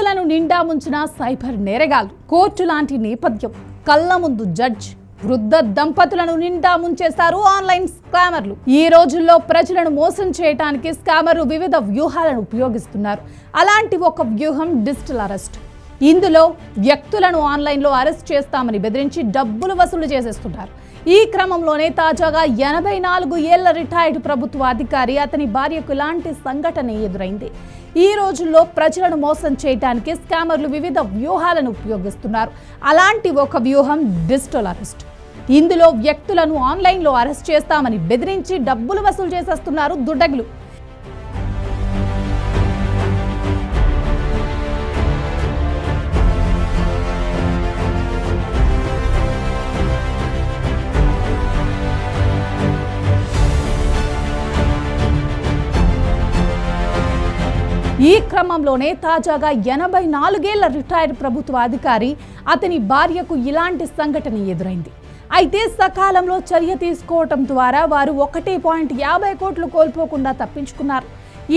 యువతులను నిండా ముంచిన సైబర్ నేరగాళ్లు. కోర్టు లాంటి నేపథ్యం, కళ్ళ ముందు జడ్జ్, వృద్ధ దంపతులను నిండా ముంచేశారు ఆన్లైన్ స్కామర్లు. ఈ రోజుల్లో ప్రజలను మోసం చేయడానికి స్కామర్లు వివిధ వ్యూహాలను ఉపయోగిస్తున్నారు. అలాంటి ఒక వ్యూహం డిజిటల్ అరెస్ట్. ఇందులో వ్యక్తులను ఆన్లైన్లో అరెస్ట్ చేస్తామని బెదిరించి డబ్బులు వసూలు చేసేస్తున్నారు. ఈ క్రమంలోనే తాజాగా 84 ఏళ్ల రిటైర్డ్ ప్రభుత్వ అధికారి అతని భార్యకు ఇలాంటి సంఘటన ఎదురైంది. ఈ రోజుల్లో ప్రజలను మోసం చేయడానికి స్కామర్లు వివిధ వ్యూహాలను ఉపయోగిస్తున్నారు. అలాంటి ఒక వ్యూహం డిజిటల్ అరెస్ట్. ఇందులో వ్యక్తులను ఆన్లైన్లో అరెస్ట్ చేస్తామని బెదిరించి డబ్బులు వసూలు చేసేస్తున్నారు దుడ్డగులు. ఈ క్రమంలోనే తాజాగా 84 ఏళ్ల రిటైర్డ్ ప్రభుత్వ అధికారి అతని భార్యకు ఇలాంటి సంఘటన ఎదురైంది. అయితే సకాలంలో చర్య తీసుకోవటం ద్వారా వారు 1.50 కోట్లు కోల్పోకుండా తప్పించుకున్నారు.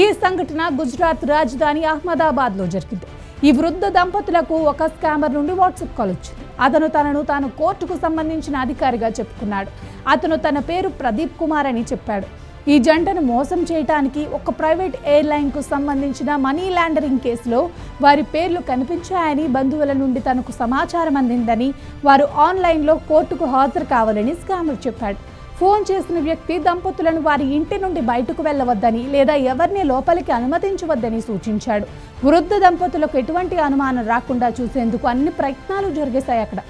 ఈ సంఘటన గుజరాత్ రాజధాని అహ్మదాబాద్లో జరిగింది. ఈ వృద్ధ దంపతులకు ఒక స్కామర్ నుండి వాట్సాప్ కాల్ వచ్చింది. అతను తాను కోర్టుకు సంబంధించిన అధికారిగా చెప్పుకున్నాడు. అతను తన పేరు ప్రదీప్ కుమార్ అని చెప్పాడు. ఈ జంటను మోసం చేయడానికి ఒక ప్రైవేట్ ఎయిర్లైన్కు సంబంధించిన మనీ లాండరింగ్ కేసులో వారి పేర్లు కనిపించాయని, బంధువుల నుండి తనకు సమాచారం అందిందని, వారు ఆన్లైన్లో కోర్టుకు హాజరు కావాలని స్కామర్ చెప్పాడు. ఫోన్ చేసిన వ్యక్తి దంపతులను వారి ఇంటి నుండి బయటకు వెళ్ళవద్దని లేదా ఎవరిని లోపలికి అనుమతించవద్దని సూచించాడు. వృద్ధ దంపతులకు ఎటువంటి అనుమానం రాకుండా చూసేందుకు అన్ని ప్రయత్నాలు జరిగేశాయి అక్కడ.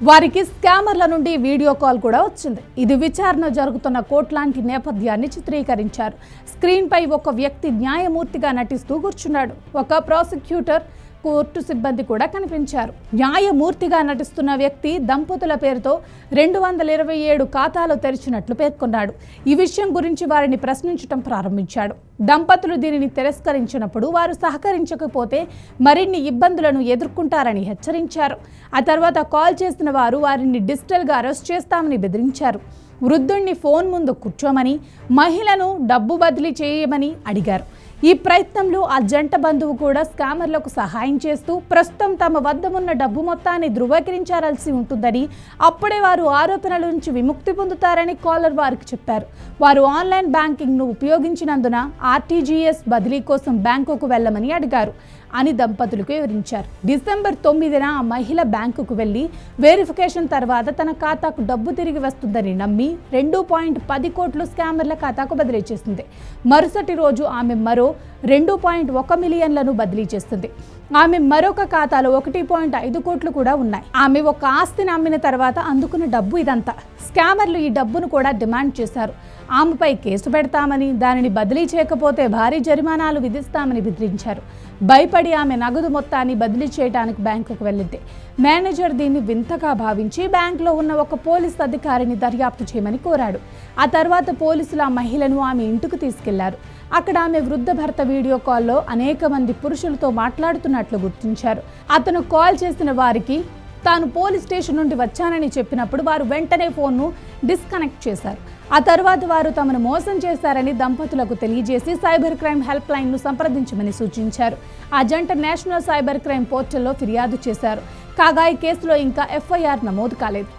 వారికి స్కామర్ల నుండి వీడియో కాల్ కూడా వచ్చింది. ఇది విచారణ జరుగుతున్న కోర్టు లాంటి నేపథ్యాన్ని చిత్రీకరించారు. స్క్రీన్పై ఒక వ్యక్తి న్యాయమూర్తిగా నటిస్తూ కూర్చున్నాడు. ఒక ప్రాసిక్యూటర్, కోర్టు సిబ్బంది కూడా కనిపించారు. న్యాయమూర్తిగా నటిస్తున్న వ్యక్తి దంపతుల పేరుతో 227 ఖాతాలు తెరిచినట్లు పేర్కొన్నాడు. ఈ విషయం గురించి వారిని ప్రశ్నించడం ప్రారంభించాడు. దంపతులు దీనిని తిరస్కరించినప్పుడు వారు సహకరించకపోతే మరిన్ని ఇబ్బందులను ఎదుర్కొంటారని హెచ్చరించారు. ఆ తర్వాత కాల్ చేసిన వారు వారిని డిజిటల్గా అరెస్ట్ చేస్తామని బెదిరించారు. వృద్ధుణ్ణి ఫోన్ ముందు కూర్చోమని, మహిళను డబ్బు బదిలీ చేయమని అడిగారు. ఈ ప్రయత్నంలో ఆ జంట బంధువు కూడా స్కామర్లకు సహాయం చేస్తూ ప్రస్తుతం తమ వద్ద ఉన్న డబ్బు మొత్తాన్ని ధృవీకరించాల్సి ఉంటుందని, అప్పుడే వారు ఆరోపణల నుంచి విముక్తి పొందుతారని కాలర్ వారికి చెప్పారు. వారు ఆన్లైన్ బ్యాంకింగ్ను ఉపయోగించినందున ఆర్టీజీఎస్ బదిలీ కోసం బ్యాంకుకు వెళ్ళమని అడిగారు అని దంపతులకు వివరించారు. డిసెంబర్ 9న ఆ మహిళ బ్యాంకుకు వెళ్లి వెరిఫికేషన్ తర్వాత తన ఖాతాకు డబ్బు తిరిగి వస్తుందని నమ్మి 2.10 కోట్లు స్కామర్ల ఖాతాకు బదిలీ చేసింది. మరుసటి రోజు ఆమె మరో 2.1 మిలియన్లను బదిలీ చేస్తుంది. ఆమె మరొక ఖాతాలో 1.5 కోట్లు కూడా ఉన్నాయి. ఆమె ఒక ఆస్తిని అమ్మిన తర్వాత అందుకున్న డబ్బు ఇదంతా. స్కామర్లు ఈ డబ్బును కూడా డిమాండ్ చేశారు. ఆమెపై కేసు పెడతామని, దానిని బదిలీ చేయకపోతే భారీ జరిమానాలు విధిస్తామని బెదిరించారు. భయపడి ఆమె నగదు మొత్తాన్ని బదిలీ చేయడానికి బ్యాంకుకు వెళ్ళింది. మేనేజర్ దీన్ని వింతగా భావించి బ్యాంకులో ఉన్న ఒక పోలీస్ అధికారిని దర్యాప్తు చేయమని కోరాడు. ఆ తర్వాత పోలీసులు ఆ మహిళను ఆమె ఇంటికి తీసుకెళ్లారు. అక్కడ ఆమె వృద్ధ భర్త వీడియో కాల్లో అనేక మంది పురుషులతో మాట్లాడుతున్నట్లు గుర్తించారు. అతను కాల్ చేసిన వారికి తాను పోలీస్ స్టేషన్ నుండి వచ్చానని చెప్పినప్పుడు వారు వెంటనే ఫోన్ను డిస్కనెక్ట్ చేశారు. ఆ తర్వాత వారు తమను మోసం చేశారని దంపతులకు తెలియజేసి సైబర్ క్రైమ్ హెల్ప్ లైన్ను సంప్రదించమని సూచించారు. ఆ జంట నేషనల్ సైబర్ క్రైమ్ పోర్టల్లో ఫిర్యాదు చేశారు. కాగా ఈ కేసులో ఇంకా ఎఫ్ఐఆర్ నమోదు కాలేదు.